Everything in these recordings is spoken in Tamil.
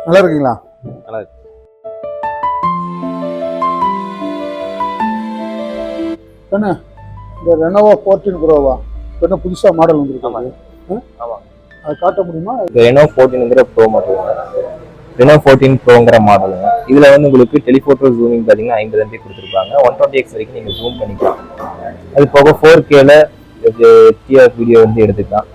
நல்லா இருக்கீங்களா? நல்லா இருக்கு. என்ன இந்த ரெனோவா 14 ப்ரோவா என்ன புதுசா மாடல் வந்துருக்கு? ஆமா, அதை காட்ட முடியுமா? இந்த ரெனோ 14ங்கிற ப்ரோ மாடல், ரெனோ 14 ப்ரோங்கிற மாடலுங்க. இதுல வந்து உங்களுக்கு டெலிஃபோட்டோ ஜூமிங் பார்த்தீங்கன்னா 50 MB கொடுத்துருப்பாங்க. 120x வரைக்கும் நீங்க ஜூம் பண்ணிக்கலாம். அது போக 4Kல HDR வீடியோ வந்து எடுத்துக்கலாம்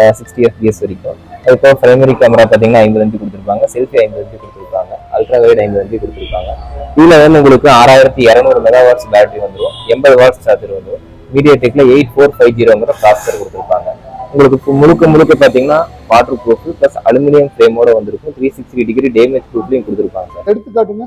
60 FPS வரைக்கும். அது போக பிரைமரி கேமரா பார்த்தீங்கன்னா 50 MB கொடுத்துருப்பாங்க. செல்ஃபி 50 MB கொடுத்துருப்பாங்க. அல்ட்ரா வைட் 50 MB கொடுத்துருப்பாங்க. இதுல வந்து உங்களுக்கு 6200 மெகாவாட்ஸ் பேட்டரி வந்துடும், 80 வாட்ஸ் சார்ஜர் வந்துடும். மீடியாடெக்ல 8450ங்கிற ப்ராசஸர் கொடுத்துருப்பாங்க. உங்களுக்கு முழுக்க பார்த்தீங்கன்னா வாட்டர் ப்ரூஃப் ப்ளஸ் அலுமினியம் ஃப்ரேமோட வந்திருக்கும். 360 டிகிரி டேமேஜ் ப்ரூஃப்லையும் கொடுத்துருப்பாங்க சார். எடுத்து காட்டுங்க.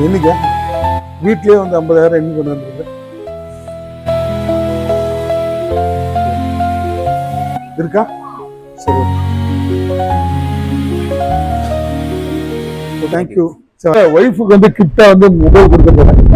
என்னைக்கு வீட்லயே வந்து 50,000 எண்ணி கொண்டு வந்துருக்கு இருக்கா? சரி, தேங்க்யூ. ஒய்ஃபுக்கு வந்து கிஃப்டா வந்து மொபைல் கொடுத்துருக்கேன்.